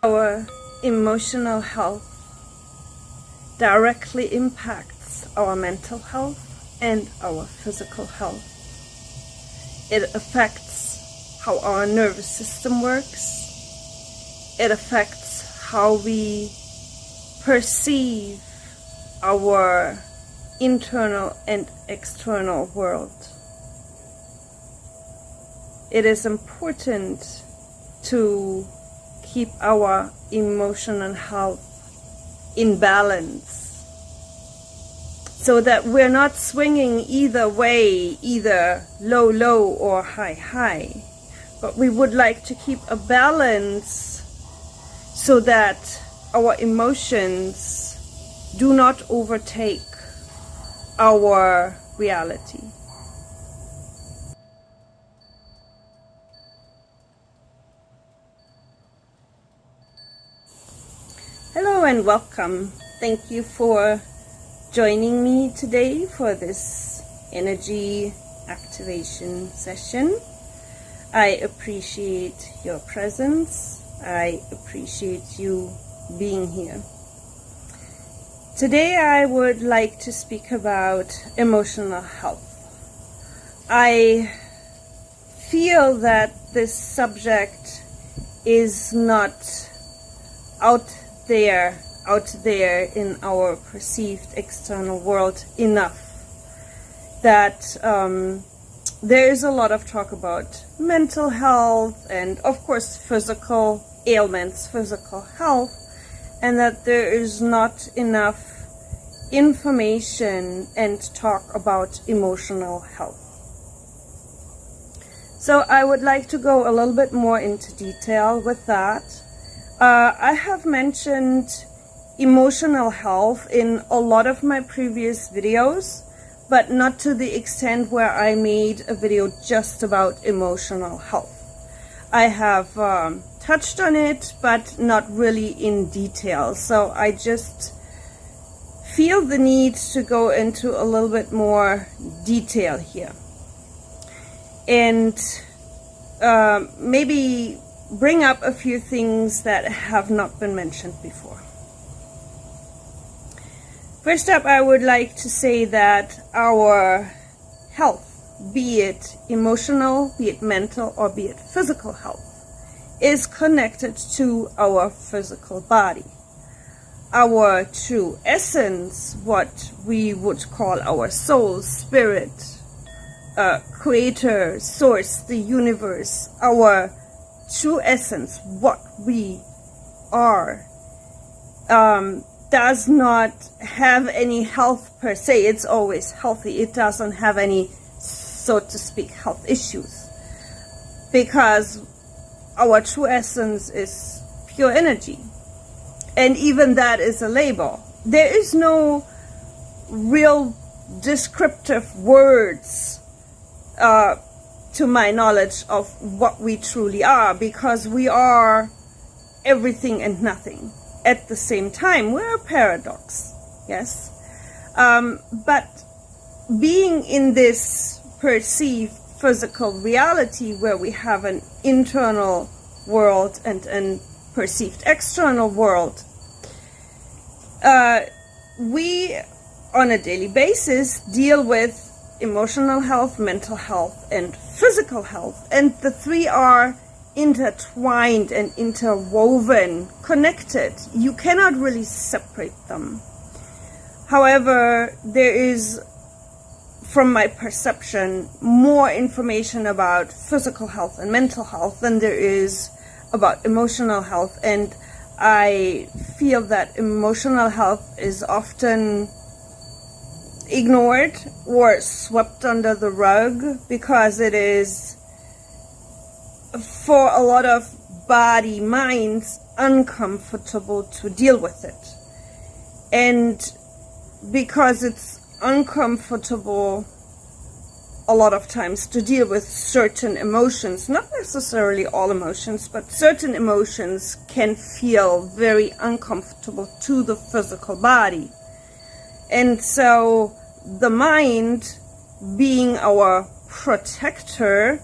Our emotional health directly impacts our mental health and our physical health. It affects how our nervous system works. It affects how we perceive our internal and external world. It is important to keep our emotional health in balance so that we're not swinging either way, either low or high, but we would like to keep a balance so that our emotions do not overtake our reality. Hello and welcome. Thank you for joining me today for this energy activation session. I appreciate your presence. I appreciate you being here. Today I would like to speak about emotional health. I feel that this subject is not out there in our perceived external world enough. That there is a lot of talk about mental health and of course physical ailments, physical health, and that there is not enough information and talk about emotional health. So I would like to go a little bit more into detail with that. I have mentioned emotional health in a lot of my previous videos, but not to the extent where I made a video just about emotional health. I have touched on it, but not really in detail. So I just feel the need to go into a little bit more detail here. And maybe bring up a few things that have not been mentioned before. First up, I would like to say that our health, be it emotional, be it mental, or be it physical health, is connected to our physical body. Our true essence, what we would call our soul, spirit, creator, source, the universe, our true essence, what we are, does not have any health per se. It's always healthy. It doesn't have any, so to speak, health issues, because our true essence is pure energy, and even that is a label. There is no real descriptive words to my knowledge of what we truly are, because we are everything and nothing at the same time. We're a paradox, yes, but being in this perceived physical reality where we have an internal world and a perceived external world, we on a daily basis deal with emotional health, mental health, and physical health, and the three are intertwined and interwoven, connected. You cannot really separate them. However, there is, from my perception, more information about physical health and mental health than there is about emotional health, and I feel that emotional health is often ignored or swept under the rug because it is, for a lot of body minds, uncomfortable to deal with it. And because it's uncomfortable a lot of times to deal with certain emotions, not necessarily all emotions, but certain emotions can feel very uncomfortable to the physical body. And so the mind, being our protector,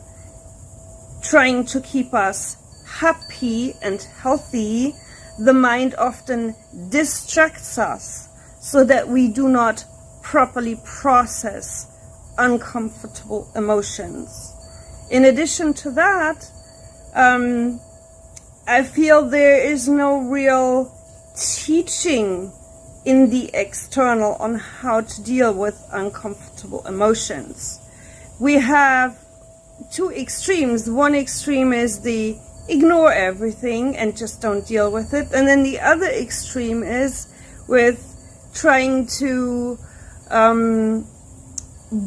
trying to keep us happy and healthy, the mind often distracts us so that we do not properly process uncomfortable emotions. In addition to that, I feel there is no real teaching in the external on how to deal with uncomfortable emotions. We have two extremes. One extreme is the ignore everything and just don't deal with it. And then the other extreme is with trying to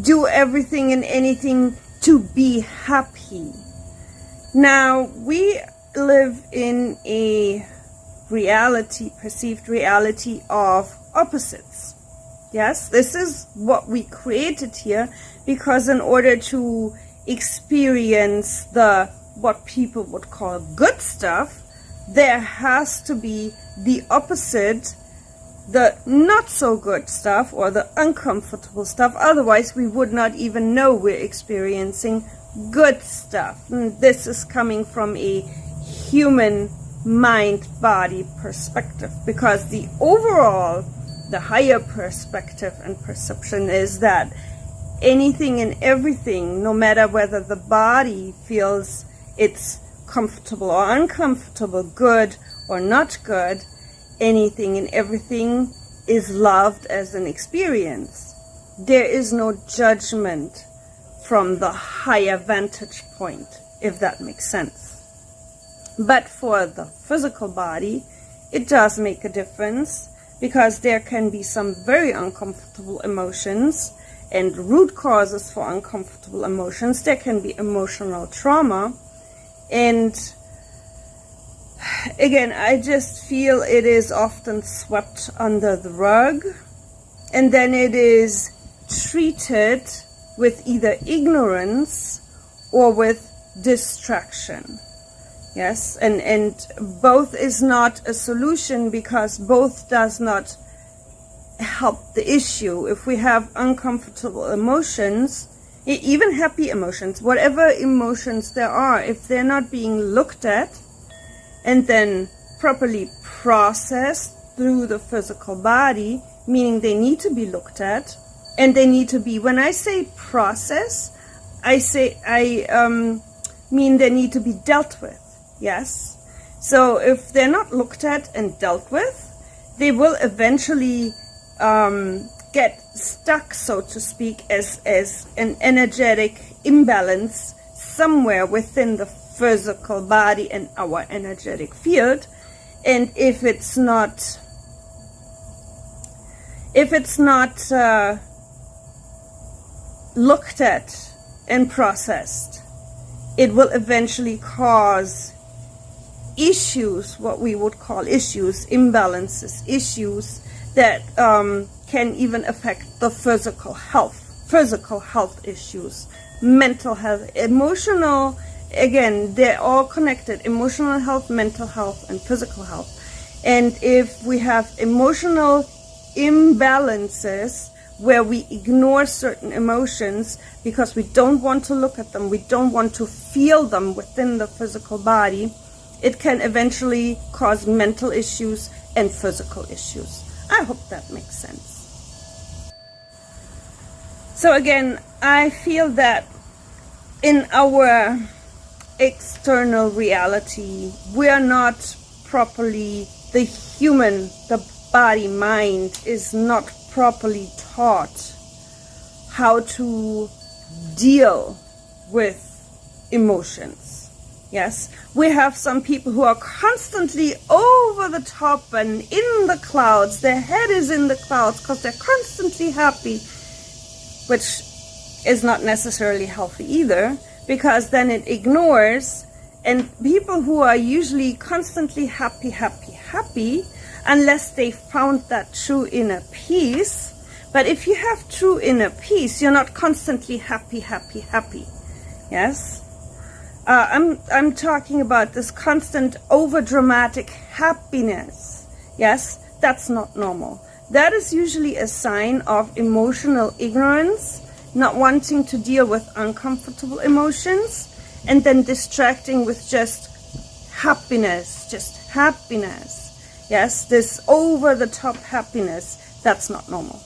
do everything and anything to be happy. Now, we live in a reality, perceived reality of opposites. Yes, this is what we created here, because in order to experience the what people would call good stuff, there has to be the opposite, the not so good stuff or the uncomfortable stuff. Otherwise we would not even know we're experiencing good stuff. And this is coming from a human mind-body perspective, because the overall, the higher perspective and perception is that anything and everything, no matter whether the body feels it's comfortable or uncomfortable, good or not good, anything and everything is loved as an experience. There is no judgment from the higher vantage point, if that makes sense. But for the physical body, it does make a difference, because there can be some very uncomfortable emotions and root causes for uncomfortable emotions. There can be emotional trauma. And again, I just feel it is often swept under the rug, and then it is treated with either ignorance or with distraction. Yes, and both is not a solution, because both does not help the issue. If we have uncomfortable emotions, even happy emotions, whatever emotions there are, if they're not being looked at and then properly processed through the physical body, meaning they need to be looked at, and they need to be, when I say process, I mean they need to be dealt with. Yes. So if they're not looked at and dealt with, they will eventually get stuck, so to speak, as an energetic imbalance somewhere within the physical body and our energetic field. And if it's not looked at and processed, it will eventually cause issues, what we would call issues, imbalances, issues that can even affect the physical health issues, mental health, emotional, again, they're all connected, emotional health, mental health, and physical health. And if we have emotional imbalances where we ignore certain emotions because we don't want to look at them, we don't want to feel them within the physical body, it can eventually cause mental issues and physical issues. I hope that makes sense. So again, I feel that in our external reality, we are not properly, the body mind is not properly taught how to deal with emotions. Yes, we have some people who are constantly over the top and in the clouds. Their head is in the clouds because they're constantly happy, which is not necessarily healthy either, because then it ignores. And people who are usually constantly happy, unless they found that true inner peace. But if you have true inner peace, you're not constantly happy. Yes. I'm talking about this constant over-dramatic happiness. Yes, that's not normal. That is usually a sign of emotional ignorance, not wanting to deal with uncomfortable emotions, and then distracting with just happiness. Yes, this over-the-top happiness, that's not normal.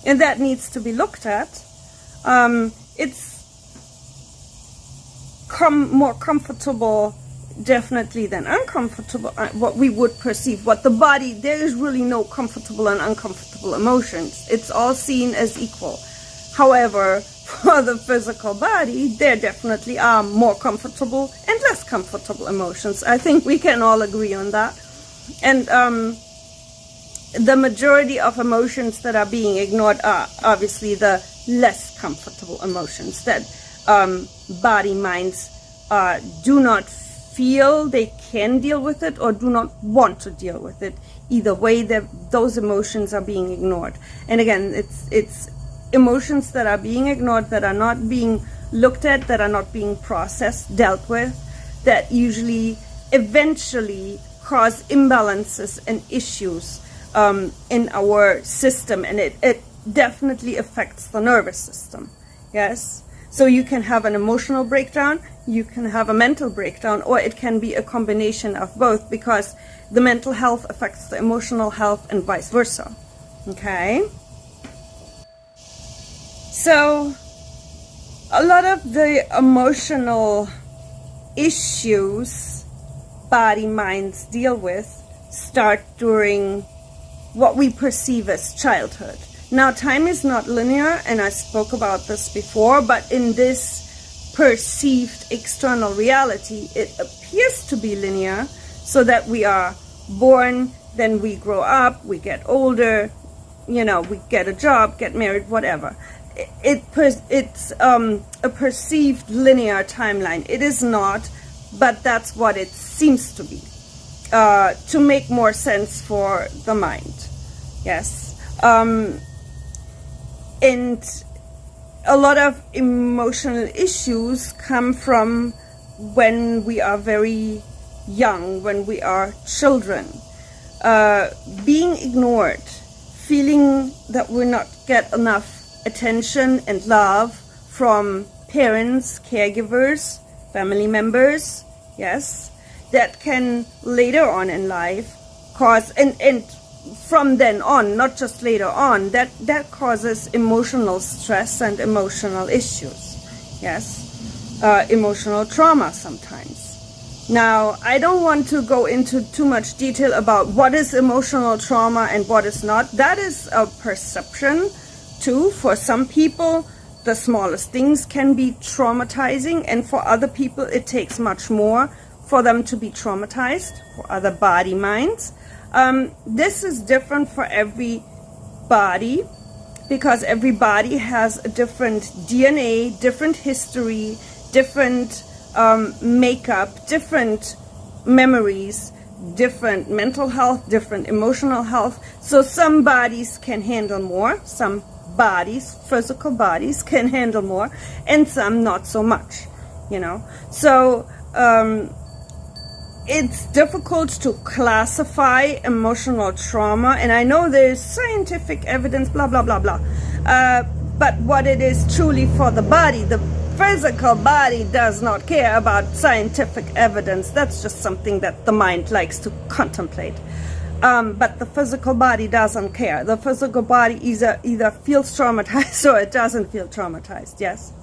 And that needs to be looked at. It's more comfortable definitely than uncomfortable, what we would perceive, what the body, there is really no comfortable and uncomfortable emotions. It's all seen as equal. However, for the physical body, there definitely are more comfortable and less comfortable emotions. I think we can all agree on that. And the majority of emotions that are being ignored are obviously the less comfortable emotions that body minds do not feel they can deal with it or do not want to deal with it. Either way, those emotions are being ignored. And again, it's emotions that are being ignored, that are not being looked at, that are not being processed, dealt with, that usually eventually cause imbalances and issues in our system, and it definitely affects the nervous system. Yes, so you can have an emotional breakdown, you can have a mental breakdown, or it can be a combination of both, because the mental health affects the emotional health and vice versa. Okay, so a lot of the emotional issues body minds deal with start during what we perceive as childhood. Now, time is not linear, and I spoke about this before, but in this perceived external reality, it appears to be linear, so that we are born, then we grow up, we get older, we get a job, get married, whatever. It's a perceived linear timeline. It is not, but that's what it seems to be, to make more sense for the mind. Yes. And a lot of emotional issues come from when we are very young, when we are children. Being ignored, feeling that we not get enough attention and love from parents, caregivers, family members, yes, that can later on in life cause, and from then on, not just later on, that causes emotional stress and emotional issues. Yes, emotional trauma sometimes. Now, I don't want to go into too much detail about what is emotional trauma and what is not. That is a perception too. For some people, the smallest things can be traumatizing, and for other people it takes much more for them to be traumatized, for other body minds. This is different for every body, because every body has a different DNA, different history, different makeup, different memories, different mental health, different emotional health. So some bodies can handle more, some bodies, physical bodies, can handle more, and some not so much, So it's difficult to classify emotional trauma, and I know there's scientific evidence, blah, blah, blah, blah. But what it is truly for the body, the physical body does not care about scientific evidence. That's just something that the mind likes to contemplate. But the physical body doesn't care. The physical body either feels traumatized or it doesn't feel traumatized, yes?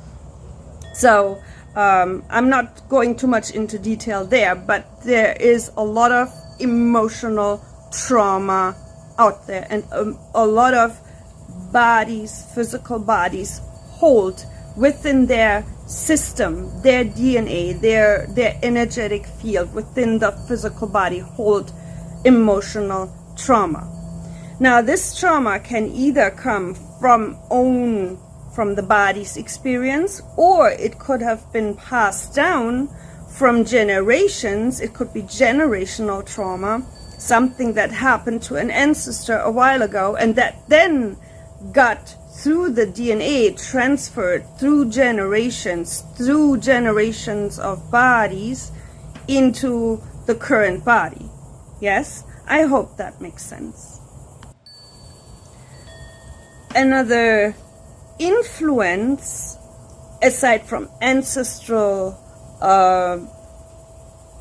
So I'm not going too much into detail there, but there is a lot of emotional trauma out there, and a lot of bodies, physical bodies, hold within their system, their DNA, their energetic field within the physical body, hold emotional trauma. Now, this trauma can either come from the body's experience, or it could have been passed down from generations. It could be generational trauma, something that happened to an ancestor a while ago, and that then got through the DNA, transferred through generations of bodies into the current body. Yes, I hope that makes sense. Another influence, aside from ancestral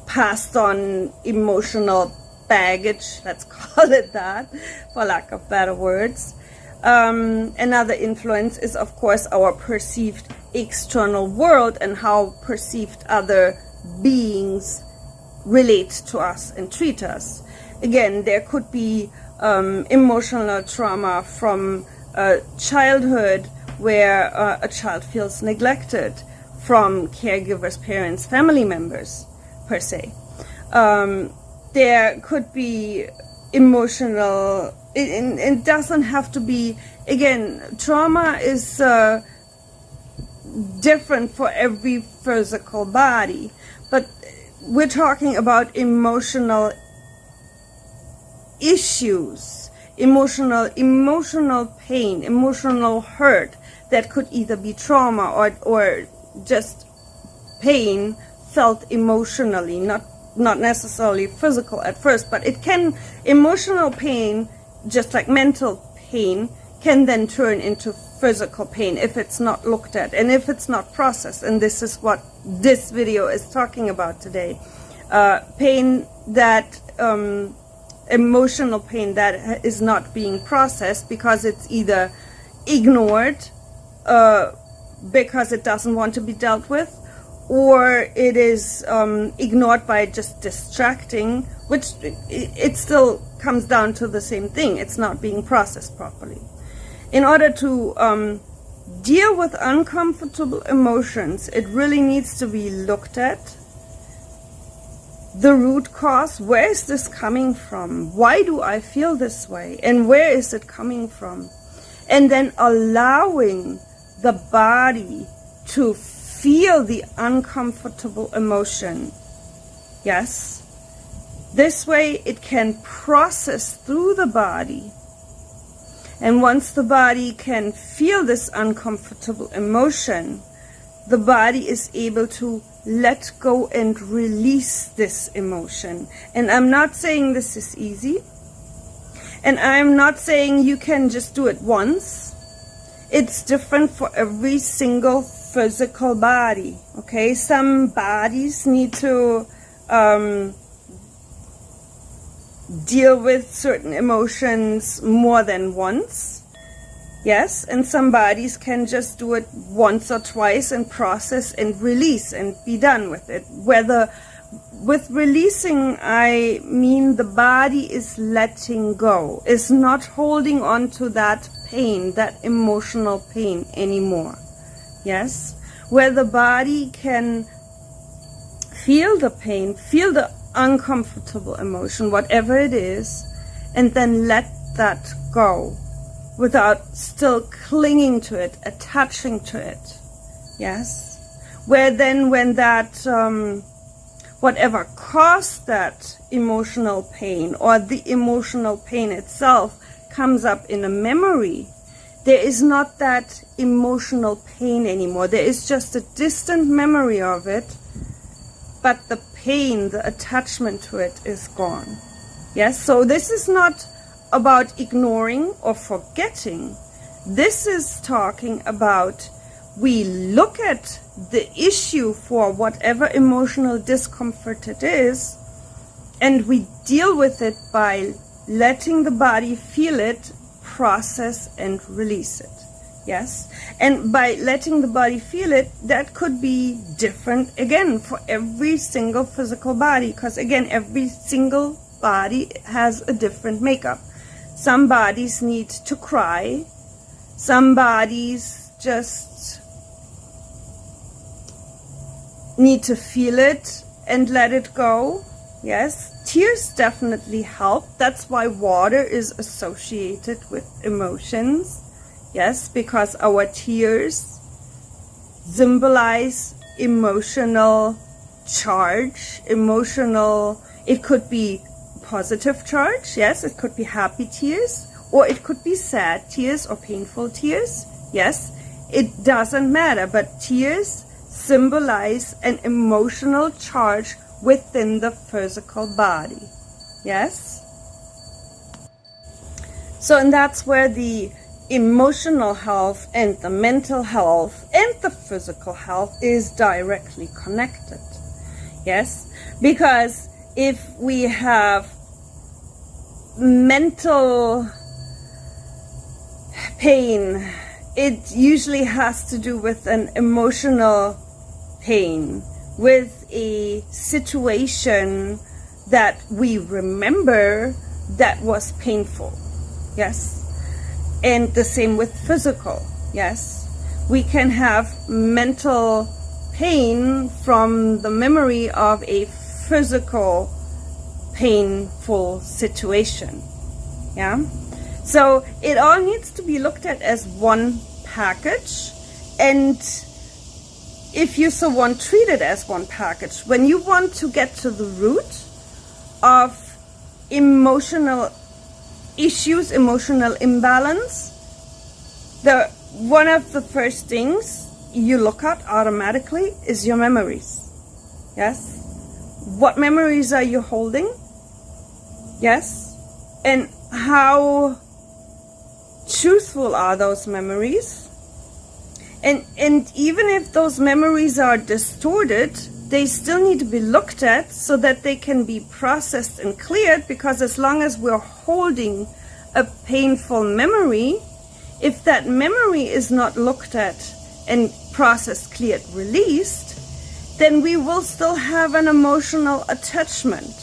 passed on emotional baggage, let's call it that, for lack of better words. Another influence is, of course, our perceived external world and how perceived other beings relate to us and treat us. Again, there could be emotional trauma from childhood, where a child feels neglected from caregivers, parents, family members, per se. There could be emotional, it doesn't have to be, again, trauma is different for every physical body, but we're talking about emotional issues, emotional pain, emotional hurt that could either be trauma or just pain felt emotionally, not necessarily physical at first, but it can, emotional pain, just like mental pain, can then turn into physical pain if it's not looked at and if it's not processed. And this is what this video is talking about today. Pain that, emotional pain that is not being processed because it's either ignored because it doesn't want to be dealt with, or it is ignored by just distracting, which it still comes down to the same thing. It's not being processed properly. In order to deal with uncomfortable emotions, it really needs to be looked at. The root cause, where is this coming from? Why do I feel this way? And where is it coming from? And then allowing the body to feel the uncomfortable emotion. Yes. This way it can process through the body. And once the body can feel this uncomfortable emotion, the body is able to let go and release this emotion. And I'm not saying this is easy. And I'm not saying you can just do it once. It's different for every single physical body. Okay, some bodies need to deal with certain emotions more than once. Yes, and some bodies can just do it once or twice and process and release and be done with it. Whether with releasing, I mean the body is letting go, is not holding on to that pain, that emotional pain anymore. Yes, where the body can feel the pain, feel the uncomfortable emotion, whatever it is, and then let that go without still clinging to it, attaching to it. Yes, where then when that whatever caused that emotional pain, or the emotional pain itself comes up in a memory, there is not that emotional pain anymore. There is just a distant memory of it, but the pain, the attachment to it is gone. Yes, so this is not about ignoring or forgetting. This is talking about, we look at the issue for whatever emotional discomfort it is, and we deal with it by letting the body feel it, process and release it. Yes, and by letting the body feel it, that could be different again for every single physical body, because again, every single body has a different makeup. Some bodies need to cry, some bodies just need to feel it and let it go. Yes, tears definitely help. That's why water is associated with emotions. Yes, because our tears symbolize emotional charge, emotional, it could be positive charge, yes, it could be happy tears, or it could be sad tears or painful tears. Yes, it doesn't matter, but tears symbolize an emotional charge within the physical body. Yes, so and that's where the emotional health and the mental health and the physical health is directly connected. Yes, because if we have mental pain, it usually has to do with an emotional pain, with a situation that we remember that was painful. Yes. And the same with physical. Yes. We can have mental pain from the memory of a physical painful situation. Yeah. So it all needs to be looked at as one package, and if you so want, treat it as one package. When you want to get to the root of emotional issues, emotional imbalance, one of the first things you look at automatically is your memories. Yes? What memories are you holding? Yes? And how truthful are those memories? And even if those memories are distorted, they still need to be looked at so that they can be processed and cleared, because as long as we're holding a painful memory, if that memory is not looked at and processed, cleared, released, then we will still have an emotional attachment.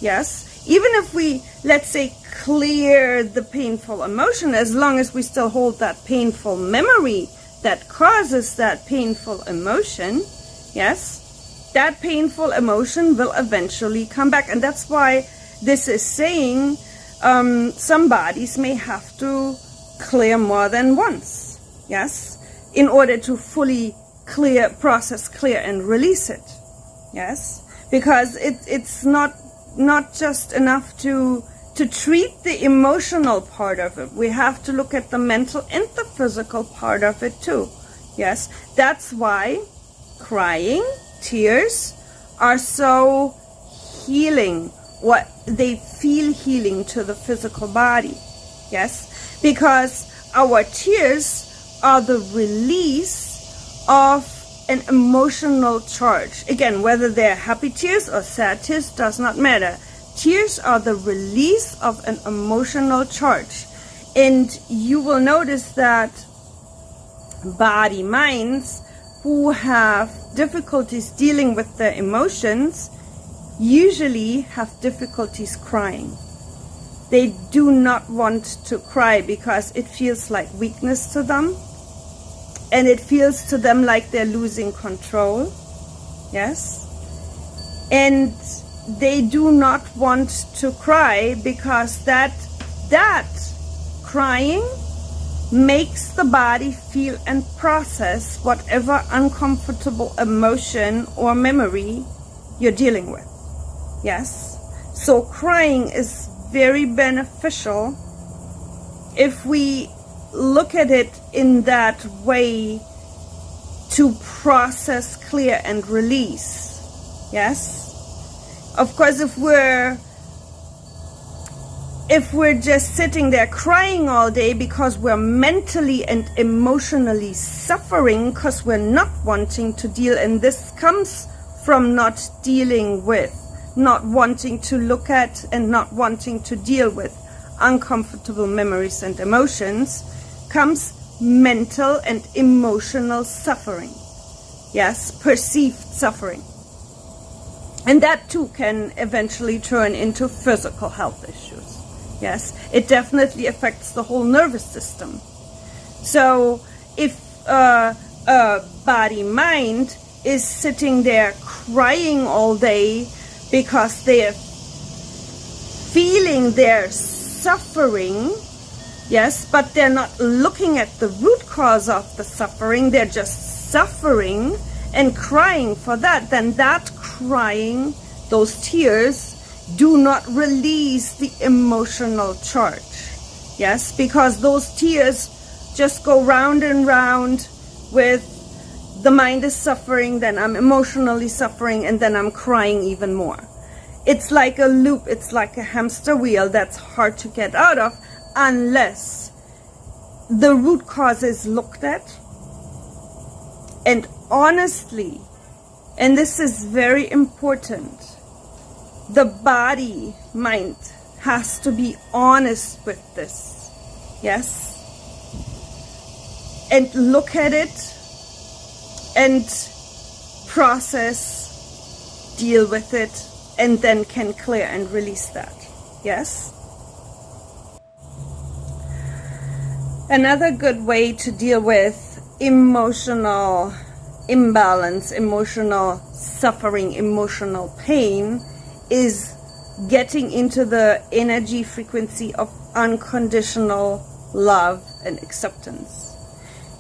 Yes? Even if we, let's say, clear the painful emotion, as long as we still hold that painful memory that causes that painful emotion, yes, that painful emotion will eventually come back. And that's why this is saying some bodies may have to clear more than once, yes, in order to fully clear, process, clear, and release it. Yes, because it's not just enough to treat the emotional part of it. We have to look at the mental and the physical part of it too. Yes, that's why crying, tears are so healing. What they feel healing to the physical body. Yes, because our tears are the release of an emotional charge. Again, whether they're happy tears or sad tears does not matter. Tears are the release of an emotional charge. And you will notice that body minds who have difficulties dealing with their emotions usually have difficulties crying. They do not want to cry because it feels like weakness to them. And it feels to them like they're losing control. Yes? And they do not want to cry because that crying makes the body feel and process whatever uncomfortable emotion or memory you're dealing with. Yes? So crying is very beneficial if we look at it in that way, to process, clear, and release. Yes? Of course, if we're just sitting there crying all day because we're mentally and emotionally suffering because we're not wanting to deal, and this comes from not dealing with, not wanting to look at and not wanting to deal with uncomfortable memories and emotions, comes mental and emotional suffering. Yes, perceived suffering. And that too can eventually turn into physical health issues. Yes, it definitely affects the whole nervous system. So if a body-mind is sitting there crying all day because they're feeling their suffering, yes, but they're not looking at the root cause of the suffering, they're just suffering and crying for that, then that crying, those tears, do not release the emotional charge. Yes, because those tears just go round and round with the mind is suffering, then I'm emotionally suffering, and then I'm crying even more. It's like a loop, it's like a hamster wheel that's hard to get out of unless the root cause is looked at. And honestly, and this is very important, the body mind has to be honest with this. Yes? And look at it and process, deal with it, and then can clear and release that. Yes? Another good way to deal with emotional imbalance, emotional suffering, emotional pain is getting into the energy frequency of unconditional love and acceptance.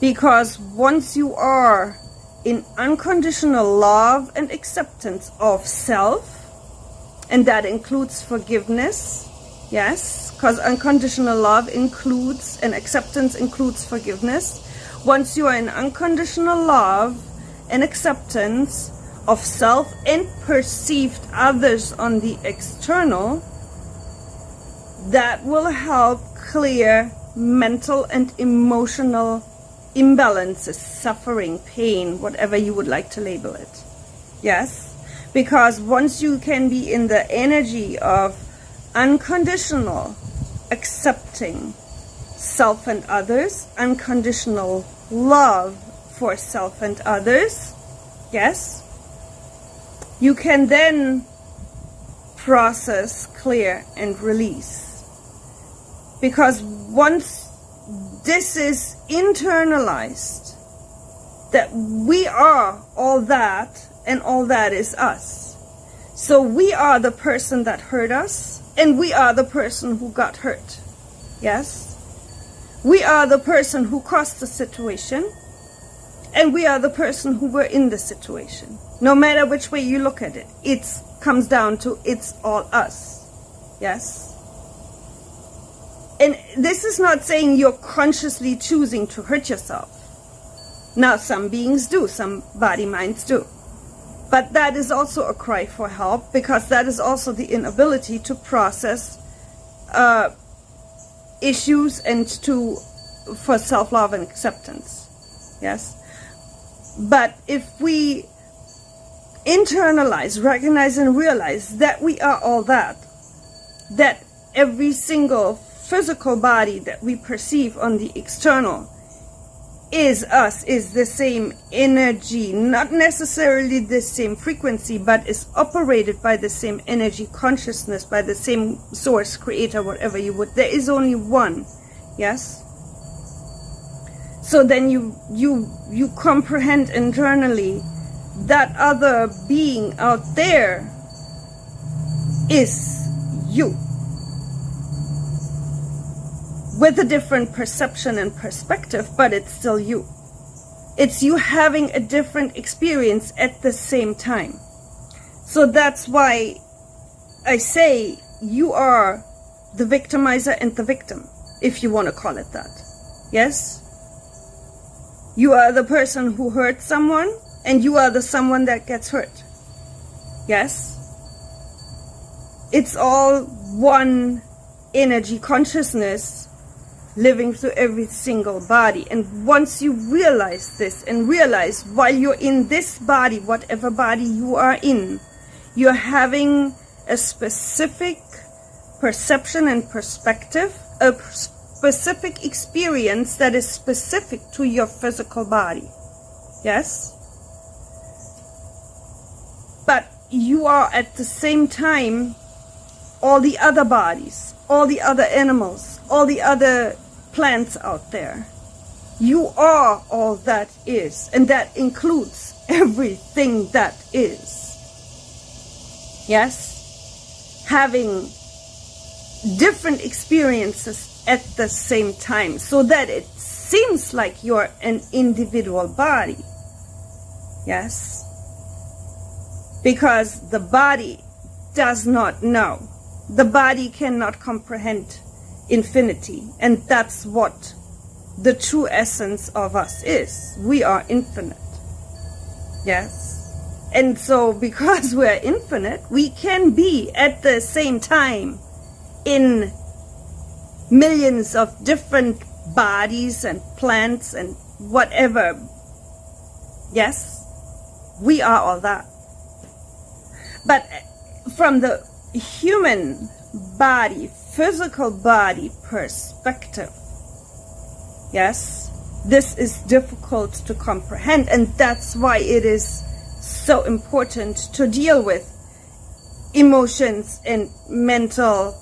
Because once you are in unconditional love and acceptance of self, and that includes forgiveness, yes, because unconditional love includes, and acceptance includes forgiveness. Once you are in unconditional love and acceptance of self and perceived others on the external, that will help clear mental and emotional imbalances, suffering, pain, whatever you would like to label it. Yes? Because once you can be in the energy of unconditional accepting self and others, unconditional love for self and others, yes, you can then process, clear, and release. Because once this is internalized, that we are all that, and all that is us. So we are the person that hurt us, and we are the person who got hurt. Yes? We are the person who caused the situation, and we are the person who were in the situation. No matter which way you look at it, it comes down to it's all us. Yes? And this is not saying you're consciously choosing to hurt yourself. Now, some beings do, some body minds do. But that is also a cry for help, because that is also the inability to process issues and for self-love and acceptance. Yes? But if we internalize, recognize, and realize that we are all that every single physical body that we perceive on the external is us, is the same energy, not necessarily the same frequency, but is operated by the same energy consciousness, by the same source, creator, whatever you would. There is only one. Yes? So then you comprehend internally that other being out there is you, with a different perception and perspective, but it's still you. It's you having a different experience at the same time. So that's why I say you are the victimizer and the victim, if you want to call it that. Yes? You are the person who hurt someone, and you are the someone that gets hurt. Yes? It's all one energy consciousness living through every single body. And once you realize this, and realize while you're in this body, whatever body you are in, you're having a specific perception and perspective, a specific experience that is specific to your physical body. Yes? But you are at the same time all the other bodies, all the other animals, all the other plants out there. You are all that is, and that includes everything that is. Yes? Having different experiences at the same time, so that it seems like you're an individual body. Yes? Because the body does not know. The body cannot comprehend infinity, and that's what the true essence of us is. We are infinite. Yes? And so because we're infinite, we can be at the same time in millions of different bodies and plants and whatever. Yes? We are all that. But from the human body, physical body perspective, yes, this is difficult to comprehend, and that's why it is so important to deal with emotions and mental,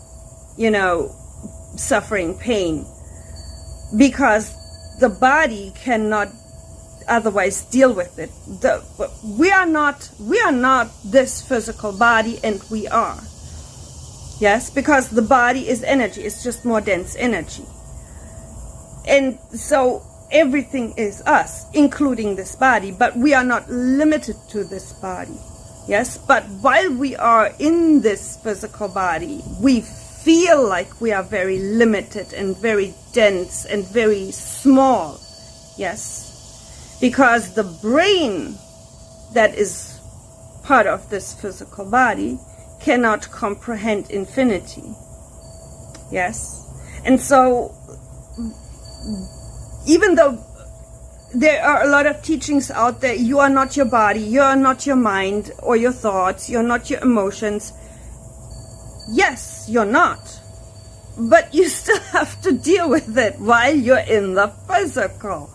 suffering, pain, because the body cannot otherwise deal with it. We are not this physical body, and we are. Yes, because the body is energy. It's just more dense energy. And so everything is us, including this body, but we are not limited to this body. Yes, but while we are in this physical body, we feel like we are very limited and very dense and very small. Yes, because the brain that is part of this physical body cannot comprehend infinity. Yes, and so even though there are a lot of teachings out there, you are not your body, you are not your mind or your thoughts, you're not your emotions. Yes, you're not, but you still have to deal with it while you're in the physical.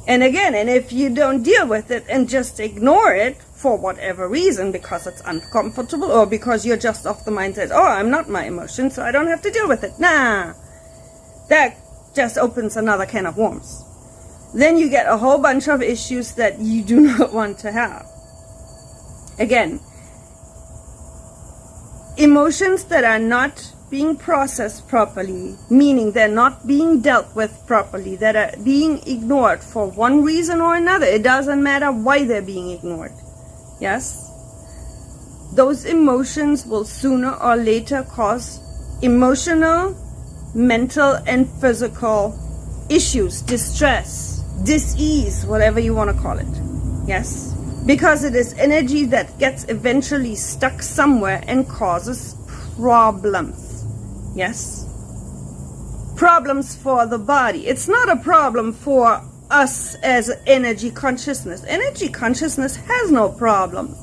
And again, and if you don't deal with it and just ignore it for whatever reason, because it's uncomfortable or because you're just off the mindset, oh, I'm not my emotion, so I don't have to deal with it. Nah, that just opens another can of worms. Then you get a whole bunch of issues that you do not want to have. Again, emotions that are not being processed properly, meaning they're not being dealt with properly, that are being ignored for one reason or another. It doesn't matter why they're being ignored. Yes? Those emotions will sooner or later cause emotional, mental, and physical issues, distress, dis-ease, whatever you want to call it. Yes? Because it is energy that gets eventually stuck somewhere and causes problems. Yes? Problems for the body. It's not a problem for us as energy consciousness. Energy consciousness has no problems.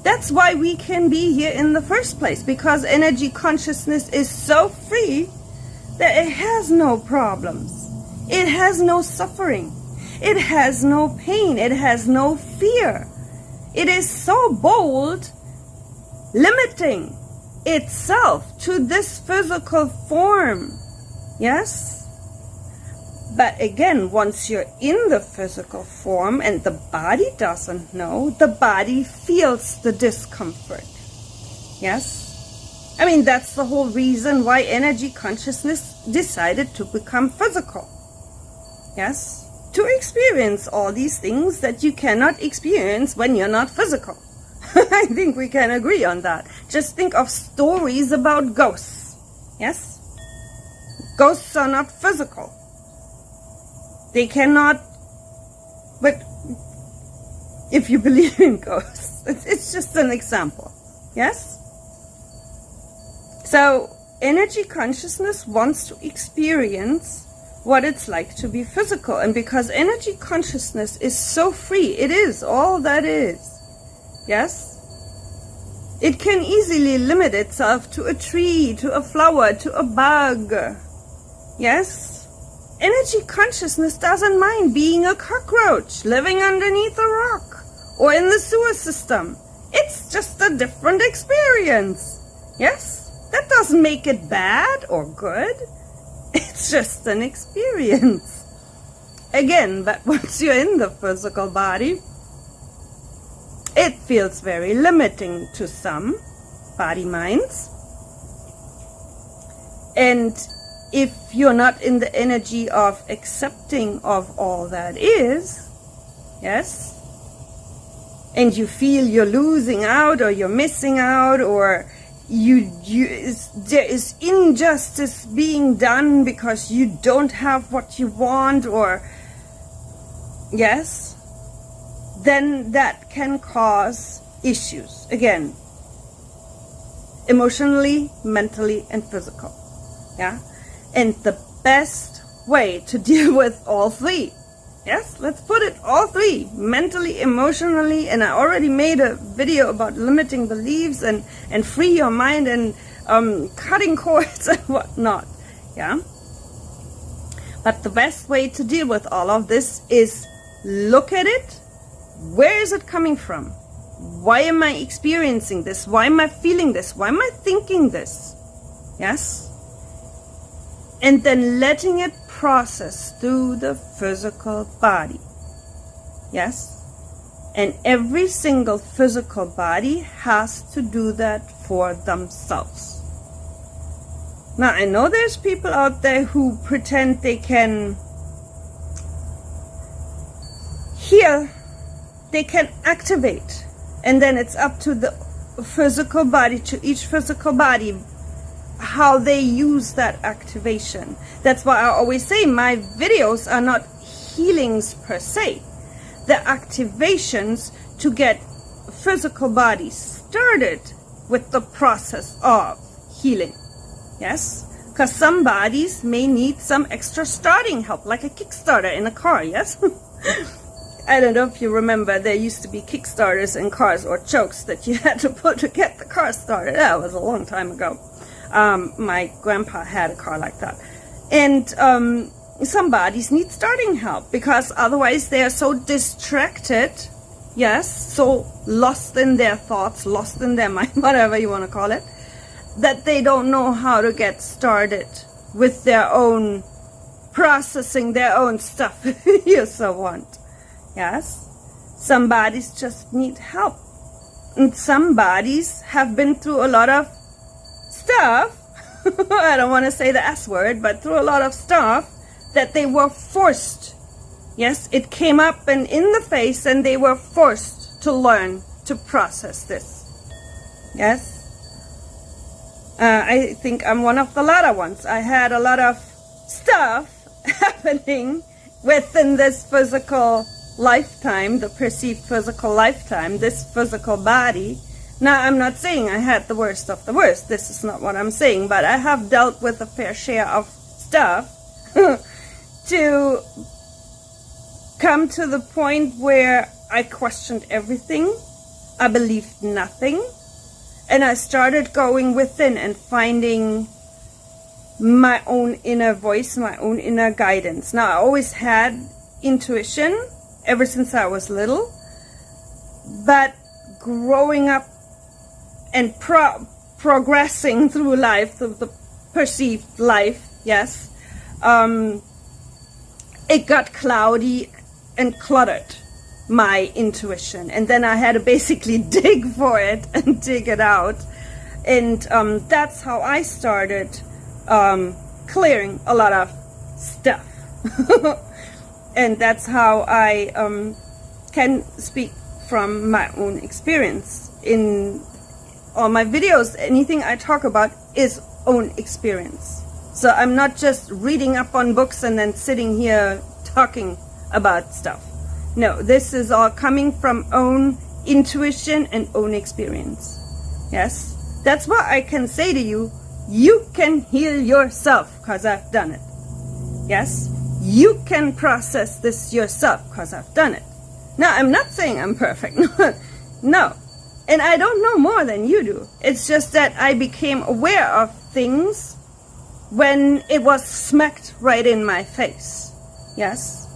That's why we can be here in the first place, because energy consciousness is so free that it has no problems. It has no suffering. It has no pain. It has no fear. It is so bold, limiting itself to this physical form. Yes? But again, once you're in the physical form and the body doesn't know, the body feels the discomfort. Yes? I mean, that's the whole reason why energy consciousness decided to become physical. Yes? To experience all these things that you cannot experience when you're not physical. I think we can agree on that. Just think of stories about ghosts. Yes? Ghosts are not physical. They cannot, but if you believe in ghosts, it's just an example. Yes? So, energy consciousness wants to experience what it's like to be physical. And because energy consciousness is so free, it is all that is. Yes? It can easily limit itself to a tree, to a flower, to a bug. Yes? Energy consciousness doesn't mind being a cockroach living underneath a rock or in the sewer system. It's just a different experience. Yes? That doesn't make it bad or good. It's just an experience. Again, but once you're in the physical body, it feels very limiting to some body minds. And if you're not in the energy of accepting of all that is, yes, and you feel you're losing out or you're missing out, or there is injustice being done because you don't have what you want, or yes, then that can cause issues. Again, emotionally, mentally, and physical. Yeah? And the best way to deal with all three, yes, let's put it all three, mentally, emotionally, and I already made a video about limiting beliefs and free your mind and cutting cords and whatnot. Yeah. But the best way to deal with all of this is look at it. Where is it coming from? Why am I experiencing this? Why am I feeling this? Why am I thinking this? Yes? And then letting it process through the physical body. Yes? And every single physical body has to do that for themselves. Now, I know there's people out there who pretend they can heal, they can activate, and then it's up to the physical body, to each physical body, how they use that activation. That's why I always say my videos are not healings per se. They're activations to get physical bodies started with the process of healing. Yes? Because some bodies may need some extra starting help, like a Kickstarter in a car, yes? I don't know if you remember, there used to be Kickstarters in cars, or chokes that you had to put to get the car started. That was a long time ago. My grandpa had a car like that. And some bodies need starting help, because otherwise they are so distracted, yes, so lost in their thoughts, lost in their mind, whatever you want to call it, that they don't know how to get started with their own processing, their own stuff, if you so want. Yes? Some bodies just need help. And some bodies have been through a lot of stuff, I don't want to say the S word, but through a lot of stuff that they were forced. Yes, it came up and in the face, and they were forced to learn to process this. Yes? I think I'm one of the latter ones. I had a lot of stuff happening within this physical lifetime, the perceived physical lifetime, this physical body. Now, I'm not saying I had the worst of the worst. This is not what I'm saying. But I have dealt with a fair share of stuff to come to the point where I questioned everything. I believed nothing. And I started going within and finding my own inner voice, my own inner guidance. Now, I always had intuition ever since I was little. But growing up and progressing through life, through the perceived life, yes, it got cloudy and cluttered, my intuition. And then I had to basically dig for it and dig it out. And that's how I started clearing a lot of stuff. And that's how I can speak from my own experience. In all my videos, anything I talk about is own experience. So I'm not just reading up on books and then sitting here talking about stuff. No, this is all coming from own intuition and own experience. Yes? That's why I can say to you, you can heal yourself, because I've done it. Yes? You can process this yourself, because I've done it. Now, I'm not saying I'm perfect. No. And I don't know more than you do. It's just that I became aware of things when it was smacked right in my face. Yes?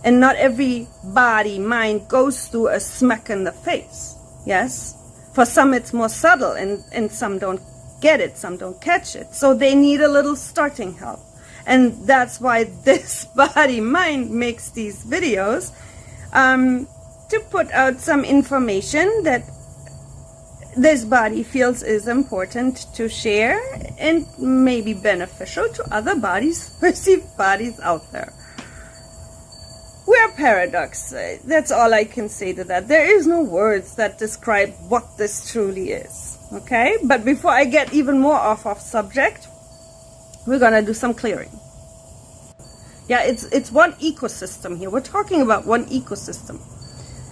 And not every body, mind goes through a smack in the face. Yes? For some it's more subtle, and some don't get it, some don't catch it. So they need a little starting help. And that's why this body mind makes these videos, to put out some information that this body feels is important to share and maybe beneficial to other bodies, perceived bodies out there. We're paradox. That's all I can say to that. There is no words that describe what this truly is. Okay? But before I get even more off subject, we're gonna do some clearing. Yeah, it's one ecosystem here. We're talking about one ecosystem.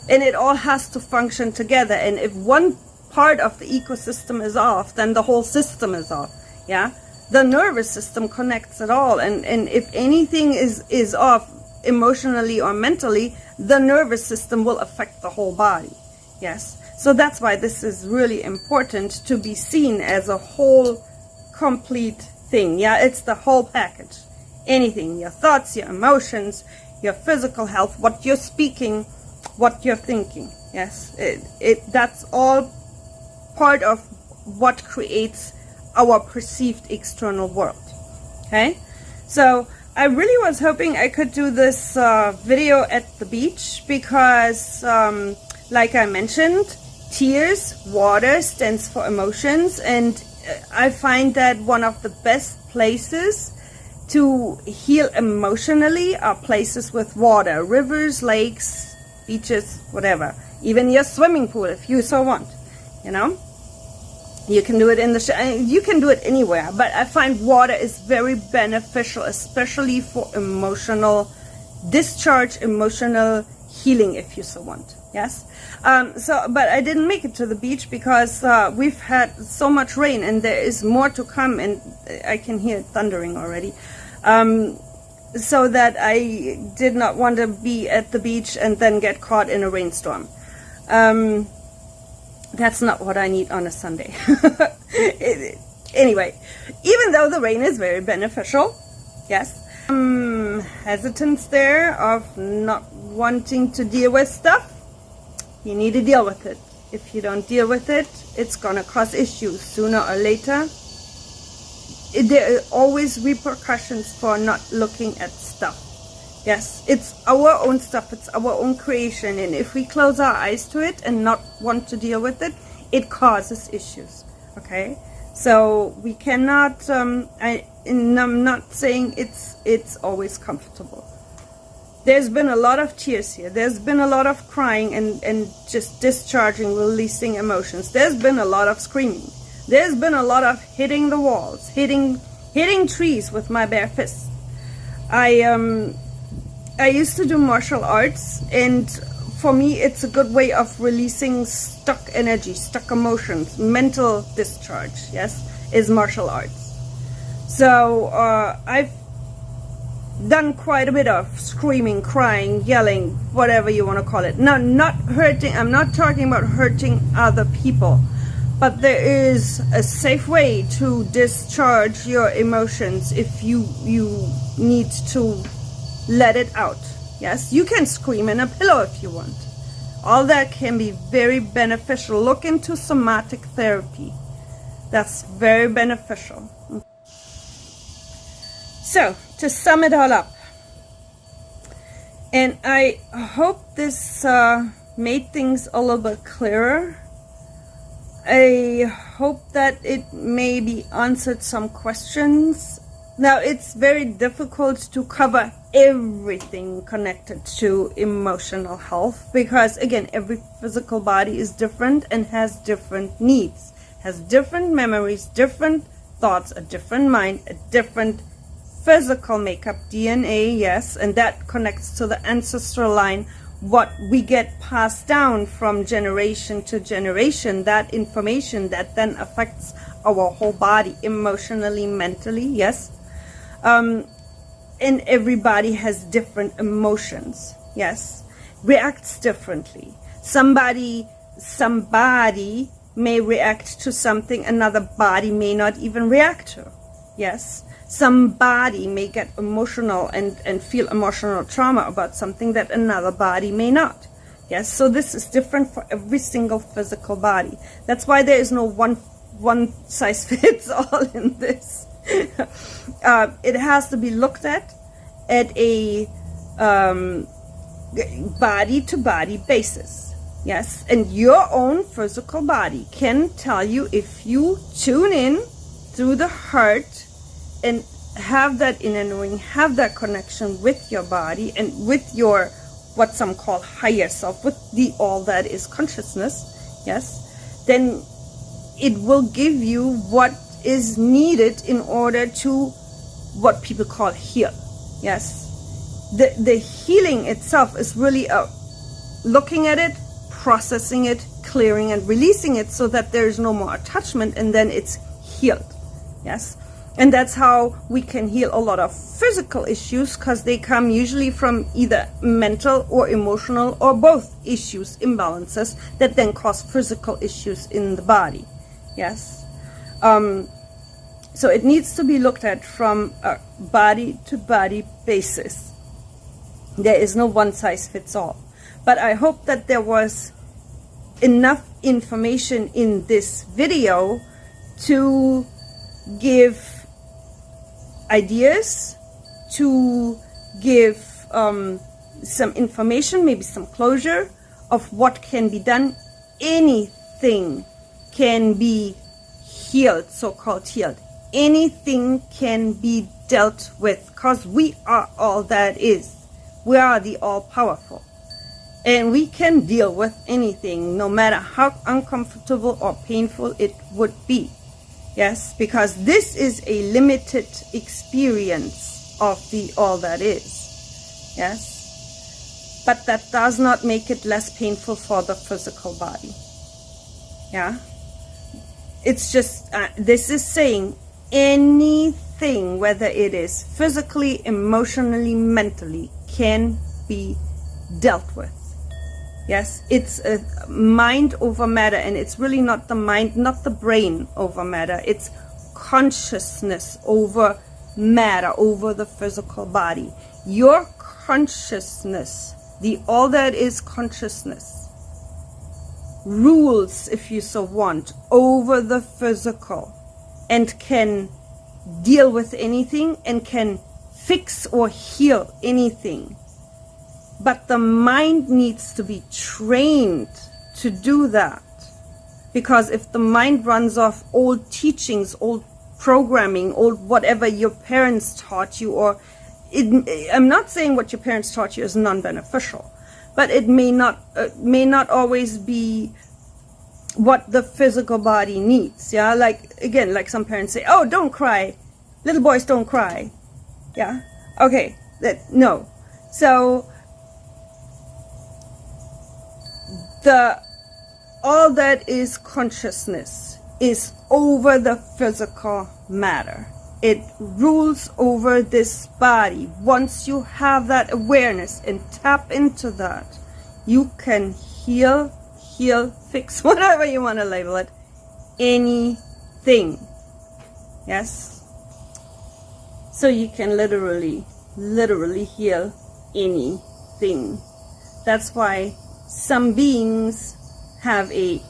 And it all has to function together. And if one part of the ecosystem is off, then the whole system is off. Yeah? The nervous system connects it all. And if anything is off emotionally or mentally, the nervous system will affect the whole body. Yes? So that's why this is really important to be seen as a whole complete thing. Yeah, it's the whole package. Anything, your thoughts, your emotions, your physical health, what you're speaking, what you're thinking. Yes, that's all part of what creates our perceived external world. Okay, so I really was hoping I could do this video at the beach because, like I mentioned, tears, water stands for emotions, and I find that one of the best places to heal emotionally are places with water, rivers, lakes, beaches, whatever. Even your swimming pool, if you so want, you know. You can do it in the you can do it anywhere, but I find water is very beneficial, especially for emotional discharge, emotional healing, if you so want. Yes. But I didn't make it to the beach because we've had so much rain, and there is more to come, and I can hear it thundering already. So that I did not want to be at the beach and then get caught in a rainstorm. That's not what I need on a Sunday. Anyway, even though the rain is very beneficial, yes, hesitance there of not wanting to deal with stuff. You need to deal with it. If you don't deal with it, it's gonna cause issues sooner or later. There are always repercussions for not looking at stuff. Yes, it's our own stuff, it's our own creation, and if we close our eyes to it and not want to deal with it, it causes issues. Okay, so we cannot. I'm not saying it's always comfortable. There's been a lot of tears here. There's been a lot of crying and just discharging, releasing emotions. There's been a lot of screaming. There's been a lot of hitting the walls, hitting trees with my bare fists. I used to do martial arts, and for me it's a good way of releasing stuck energy, stuck emotions, mental discharge. Yes, is martial arts. So I've done quite a bit of screaming, crying, yelling, whatever you want to call it. No, not hurting. I'm not talking about hurting other people, but there is a safe way to discharge your emotions if you need to let it out. Yes, you can scream in a pillow if you want. All that can be very beneficial. Look into somatic therapy. That's very beneficial. So, to sum it all up, and I hope this made things a little bit clearer. I hope that it maybe answered some questions. Now, it's very difficult to cover everything connected to emotional health because, again, every physical body is different and has different needs, has different memories, different thoughts, a different mind, a different physical makeup, DNA, yes, and that connects to the ancestral line. What we get passed down from generation to generation, that information that then affects our whole body emotionally, mentally, yes. And everybody has different emotions, yes, reacts differently. Somebody may react to something another body may not even react to, yes. Somebody may get emotional and feel emotional trauma about something that another body may not. Yes, so this is different for every single physical body. That's why there is no one size fits all in this. It has to be looked at a body to body basis. Yes, and your own physical body can tell you if you tune in through the heart and have that inner knowing, have that connection with your body and with your, what some call higher self, with the all that is consciousness, yes, then it will give you what is needed in order to what people call heal. Yes, the healing itself is really looking at it, processing it, clearing and releasing it so that there is no more attachment, and then it's healed. Yes, and that's how we can heal a lot of physical issues, because they come usually from either mental or emotional or both issues, imbalances that then cause physical issues in the body. Yes. So it needs to be looked at from a body to body basis. There is no one size fits all. But I hope that there was enough information in this video to give ideas, to give some information, maybe some closure of what can be done. Anything can be healed, so-called healed. Anything can be dealt with, because we are all that is. We are the all-powerful. And we can deal with anything, no matter how uncomfortable or painful it would be. Yes, because this is a limited experience of the all that is. Yes, but that does not make it less painful for the physical body. Yeah, it's just, this is saying anything, whether it is physically, emotionally, mentally, can be dealt with. Yes, it's a mind over matter, and it's really not the mind, not the brain over matter. It's consciousness over matter, over the physical body. Your consciousness, the all that is consciousness, rules, if you so want, over the physical, and can deal with anything and can fix or heal anything. But the mind needs to be trained to do that. Because if the mind runs off old teachings, old programming, old whatever your parents taught you, or I'm not saying what your parents taught you is non-beneficial, but it may not always be what the physical body needs. Yeah, like, again, like some parents say, oh, don't cry, little boys don't cry. Yeah, okay, no. So all that is consciousness is over the physical matter. It rules over this body. Once you have that awareness and tap into that, you can heal, fix, whatever you want to label it, anything. Yes? So you can literally heal anything. That's why some beings have a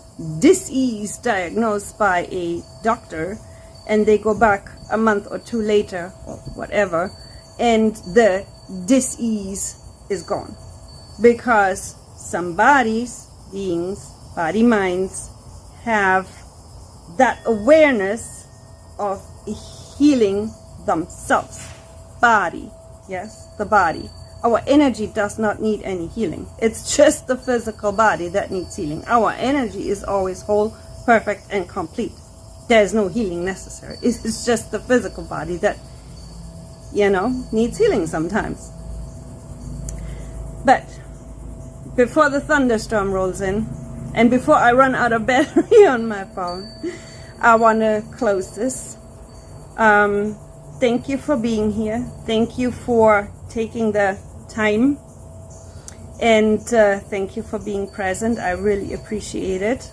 disease diagnosed by a doctor, and they go back a month or two later or whatever, and the disease is gone, because some bodies, beings, body minds, have that awareness of healing themselves. Body, yes, the body. Our energy does not need any healing. It's just the physical body that needs healing. Our energy is always whole, perfect, and complete. There's no healing necessary. It's just the physical body that, needs healing sometimes. But before the thunderstorm rolls in, and before I run out of battery on my phone, I want to close this. Thank you for being here. Thank you for taking the time, and thank you for being present. I really appreciate it.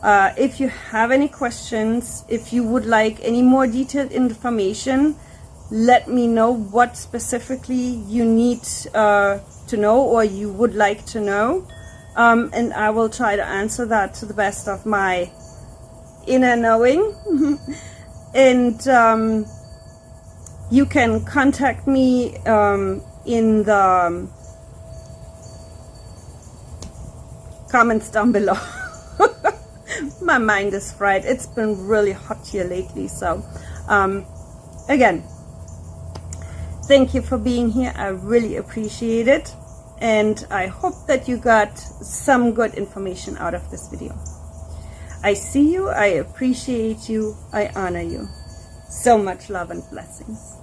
If you have any questions, if you would like any more detailed information, let me know what specifically you need to know or you would like to know, and I will try to answer that to the best of my inner knowing. And you can contact me in the comments down below. My mind is fried. It's been really hot here lately. So again, thank you for being here. I really appreciate it, and I hope that you got some good information out of this video. I see you, I appreciate you, I honor you. So much love and blessings.